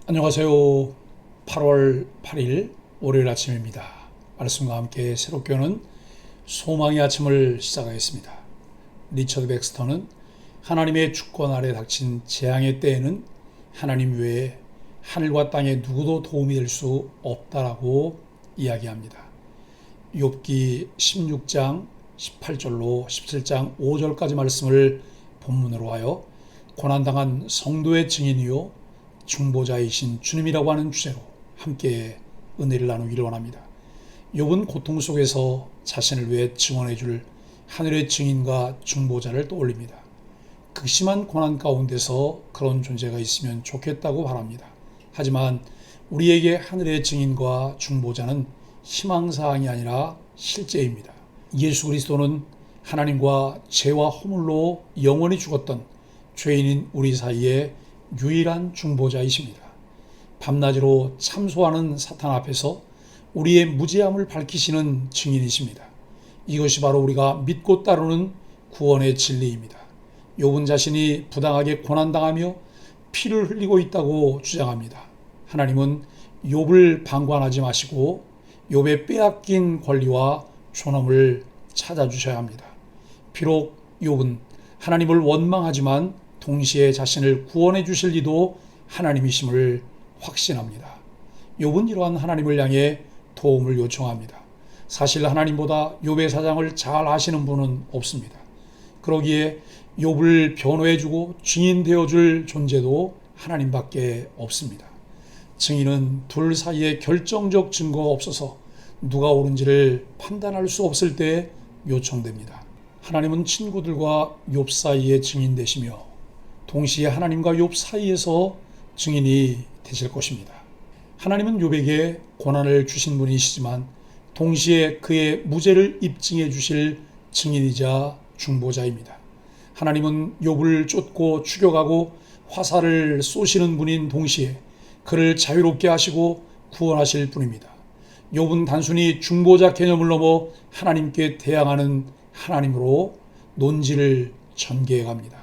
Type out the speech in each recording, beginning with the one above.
안녕하세요. 8월 8일 월요일 아침입니다. 말씀과 함께 새롭게 오는 소망의 아침을 시작하겠습니다. 리처드 백스터는 하나님의 주권 아래 닥친 재앙의 때에는 하나님 외에 하늘과 땅에 누구도 도움이 될 수 없다라고 이야기합니다. 욥기 16장 18절로 17장 5절까지 말씀을 본문으로 하여 고난당한 성도의 증인이요 중보자이신 주님이라고 하는 주제로 함께 은혜를 나누기를 원합니다. 욥은 고통 속에서 자신을 위해 증언해 줄 하늘의 증인과 중보자를 떠올립니다. 극심한 고난 가운데서 그런 존재가 있으면 좋겠다고 바랍니다. 하지만 우리에게 하늘의 증인과 중보자는 희망사항이 아니라 실제입니다. 예수 그리스도는 하나님과 죄와 허물로 영원히 죽었던 죄인인 우리 사이에 유일한 중보자이십니다. 밤낮으로 참소하는 사탄 앞에서 우리의 무죄함을 밝히시는 증인이십니다. 이것이 바로 우리가 믿고 따르는 구원의 진리입니다. 욥은 자신이 부당하게 고난당하며 피를 흘리고 있다고 주장합니다. 하나님은 욥을 방관하지 마시고 욥의 빼앗긴 권리와 존엄을 찾아주셔야 합니다. 비록 욥은 하나님을 원망하지만 동시에 자신을 구원해 주실 이도 하나님이심을 확신합니다. 욥은 이러한 하나님을 향해 도움을 요청합니다. 사실 하나님보다 욥의 사정을 잘 아시는 분은 없습니다. 그러기에 욥을 변호해 주고 증인 되어 줄 존재도 하나님밖에 없습니다. 증인은 둘 사이에 결정적 증거가 없어서 누가 옳은지를 판단할 수 없을 때 요청됩니다. 하나님은 친구들과 욥 사이에 증인 되시며 동시에 하나님과 욥 사이에서 증인이 되실 것입니다. 하나님은 욥에게 고난을 주신 분이시지만 동시에 그의 무죄를 입증해 주실 증인이자 중보자입니다. 하나님은 욥을 쫓고 추격하고 화살을 쏘시는 분인 동시에 그를 자유롭게 하시고 구원하실 분입니다. 욥은 단순히 중보자 개념을 넘어 하나님께 대항하는 하나님으로 논지를 전개해 갑니다.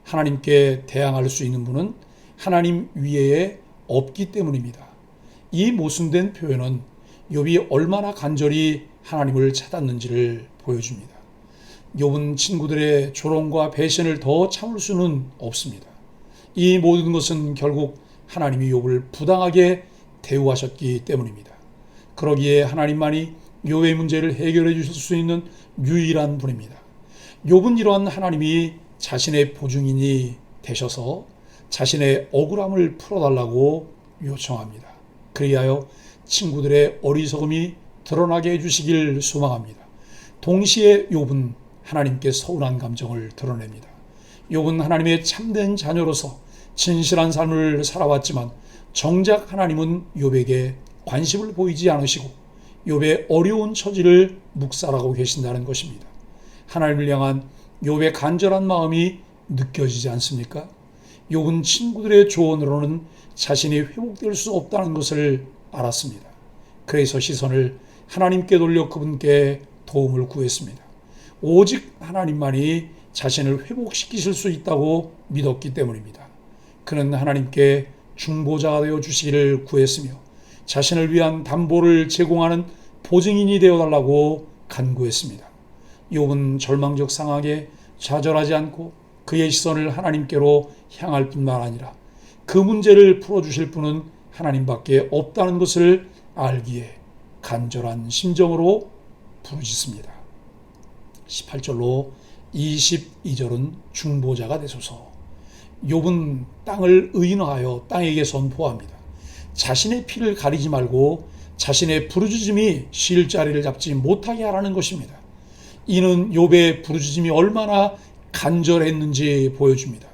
하나님께 대항할 수 있는 분은 하나님 위에 없기 때문입니다. 이 모순된 표현은 욥이 얼마나 간절히 하나님을 찾았는지를 보여줍니다. 욥은 친구들의 조롱과 배신을 더 참을 수는 없습니다. 이 모든 것은 결국 하나님이 욥을 부당하게 대우하셨기 때문입니다. 그러기에 하나님만이 욥의 문제를 해결해 주실 수 있는 유일한 분입니다. 욥은 이러한 하나님이 자신의 보증인이 되셔서 자신의 억울함을 풀어달라고 요청합니다. 그리하여 친구들의 어리석음이 드러나게 해주시길 소망합니다. 동시에 욥은 하나님께 서운한 감정을 드러냅니다. 욥은 하나님의 참된 자녀로서 진실한 삶을 살아왔지만 정작 하나님은 욥에게 관심을 보이지 않으시고 욥의 어려운 처지를 묵살하고 계신다는 것입니다. 하나님을 향한 욥의 간절한 마음이 느껴지지 않습니까? 욥은 친구들의 조언으로는 자신이 회복될 수 없다는 것을 알았습니다. 그래서 시선을 하나님께 돌려 그분께 도움을 구했습니다. 오직 하나님만이 자신을 회복시키실 수 있다고 믿었기 때문입니다. 그는 하나님께 중보자가 되어 주시기를 구했으며 자신을 위한 담보를 제공하는 보증인이 되어달라고 간구했습니다. 욥은 절망적 상황에 좌절하지 않고 그의 시선을 하나님께로 향할 뿐만 아니라 그 문제를 풀어주실 분은 하나님밖에 없다는 것을 알기에 간절한 심정으로 부르짖습니다. 18절로 22절은 중보자가 되소서. 욥은 땅을 의인화하여 땅에게 선포합니다. 자신의 피를 가리지 말고 자신의 부르짖음이 쉴 자리를 잡지 못하게 하라는 것입니다. 이는 욥의 부르짖음이 얼마나 간절했는지 보여줍니다.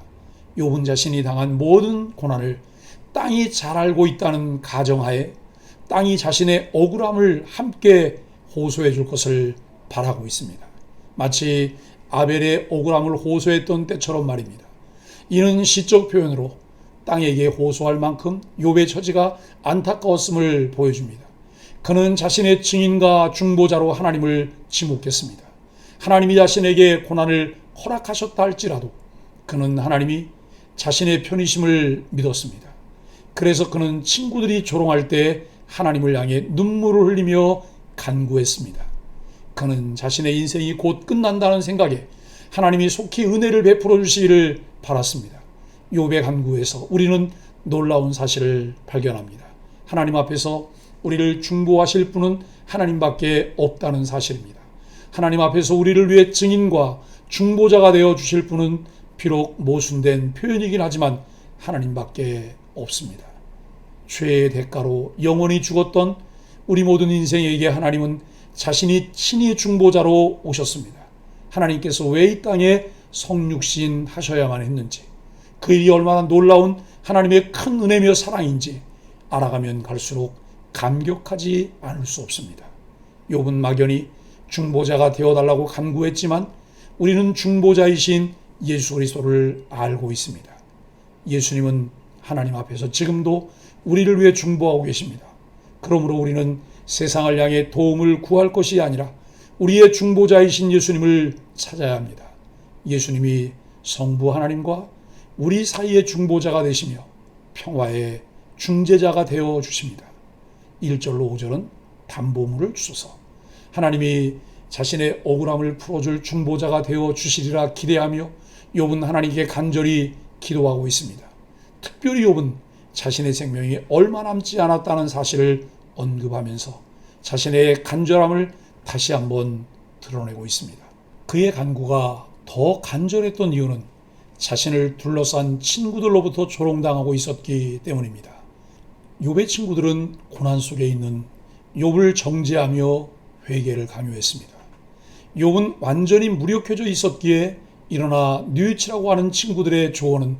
욥은 자신이 당한 모든 고난을 땅이 잘 알고 있다는 가정하에 땅이 자신의 억울함을 함께 호소해 줄 것을 바라고 있습니다. 마치 아벨의 억울함을 호소했던 때처럼 말입니다. 이는 시적 표현으로 땅에게 호소할 만큼 욥의 처지가 안타까웠음을 보여줍니다. 그는 자신의 증인과 중보자로 하나님을 지목했습니다. 하나님이 자신에게 고난을 허락하셨다 할지라도 그는 하나님이 자신의 편의심을 믿었습니다. 그래서 그는 친구들이 조롱할 때 하나님을 향해 눈물을 흘리며 간구했습니다. 그는 자신의 인생이 곧 끝난다는 생각에 하나님이 속히 은혜를 베풀어 주시기를 바랐습니다. 욥의 간구에서 우리는 놀라운 사실을 발견합니다. 하나님 앞에서 우리를 중보하실 분은 하나님밖에 없다는 사실입니다. 하나님 앞에서 우리를 위해 증인과 중보자가 되어 주실 분은 비록 모순된 표현이긴 하지만 하나님밖에 없습니다. 죄의 대가로 영원히 죽었던 우리 모든 인생에게 하나님은 자신이 친히 중보자로 오셨습니다. 하나님께서 왜 이 땅에 성육신 하셔야만 했는지, 그 일이 얼마나 놀라운 하나님의 큰 은혜며 사랑인지 알아가면 갈수록 감격하지 않을 수 없습니다. 욥은 막연히 중보자가 되어달라고 간구했지만 우리는 중보자이신 예수 그리스도를 알고 있습니다. 예수님은 하나님 앞에서 지금도 우리를 위해 중보하고 계십니다. 그러므로 우리는 세상을 향해 도움을 구할 것이 아니라 우리의 중보자이신 예수님을 찾아야 합니다. 예수님이 성부 하나님과 우리 사이의 중보자가 되시며 평화의 중재자가 되어 주십니다. 1절로 5절은 담보물을 주소서. 하나님이 자신의 억울함을 풀어줄 중보자가 되어 주시리라 기대하며 욥은 하나님께 간절히 기도하고 있습니다. 특별히 욥은 자신의 생명이 얼마 남지 않았다는 사실을 언급하면서 자신의 간절함을 다시 한번 드러내고 있습니다. 그의 간구가 더 간절했던 이유는 자신을 둘러싼 친구들로부터 조롱당하고 있었기 때문입니다. 욥의 친구들은 고난 속에 있는 욥을 정죄하며 회개를 강요했습니다. 욥은 완전히 무력해져 있었기에 일어나 뉘우치라고 하는 친구들의 조언은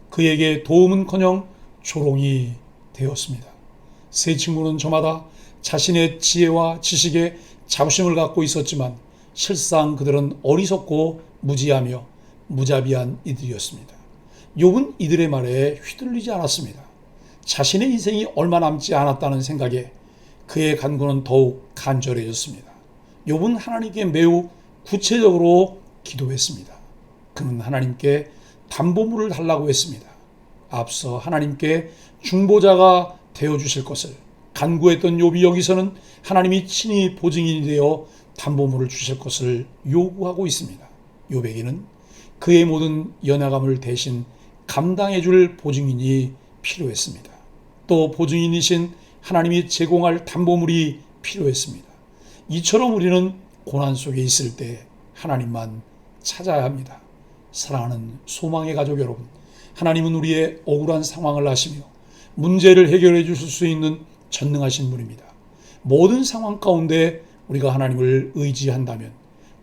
그에게 도움은커녕 조롱이 되었습니다. 세 친구는 저마다 자신의 지혜와 지식에 자부심을 갖고 있었지만 실상 그들은 어리석고 무지하며 무자비한 이들이었습니다. 욥은 이들의 말에 휘둘리지 않았습니다. 자신의 인생이 얼마 남지 않았다는 생각에 그의 간구는 더욱 간절해졌습니다. 욥은 하나님께 매우 구체적으로 기도했습니다. 그는 하나님께 담보물을 달라고 했습니다. 앞서 하나님께 중보자가 되어주실 것을 간구했던 욥이 여기서는 하나님이 친히 보증인이 되어 담보물을 주실 것을 요구하고 있습니다. 욥에게는 그의 모든 연약함을 대신 감당해 줄 보증인이 필요했습니다. 또 보증인이신 하나님이 제공할 담보물이 필요했습니다. 이처럼 우리는 고난 속에 있을 때 하나님만 찾아야 합니다. 사랑하는 소망의 가족 여러분, 하나님은 우리의 억울한 상황을 아시며 문제를 해결해 주실 수 있는 전능하신 분입니다. 모든 상황 가운데 우리가 하나님을 의지한다면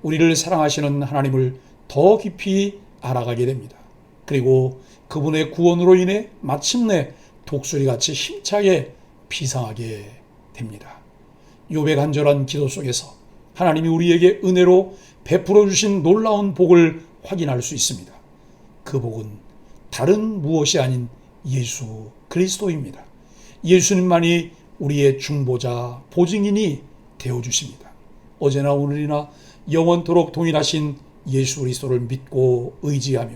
우리를 사랑하시는 하나님을 더 깊이 알아가게 됩니다. 그리고 그분의 구원으로 인해 마침내 독수리같이 힘차게 비상하게 됩니다. 욥의 간절한 기도 속에서 하나님이 우리에게 은혜로 베풀어 주신 놀라운 복을 확인할 수 있습니다. 그 복은 다른 무엇이 아닌 예수 그리스도입니다. 예수님만이 우리의 중보자, 보증인이 되어주십니다. 어제나 오늘이나 영원토록 동일하신 예수 그리스도를 믿고 의지하며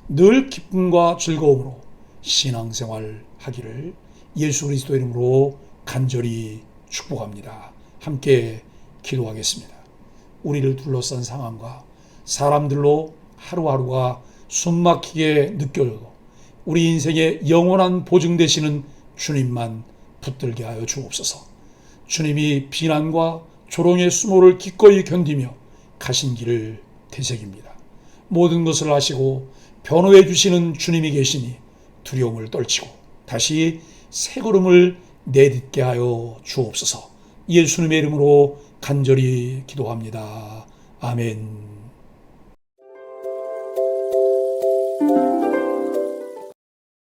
늘 기쁨과 즐거움으로 신앙생활 하기를 예수 그리스도 이름으로 간절히 축복합니다. 함께 기도하겠습니다. 우리를 둘러싼 상황과 사람들로 하루하루가 숨막히게 느껴져도 우리 인생의 영원한 보증 되시는 주님만 붙들게 하여 주옵소서. 주님이 비난과 조롱의 수모를 기꺼이 견디며 가신 길을 되새깁니다. 모든 것을 아시고 변호해 주시는 주님이 계시니 두려움을 떨치고 다시 새 걸음을 내딛게 하여 주옵소서. 예수님의 이름으로 간절히 기도합니다. 아멘.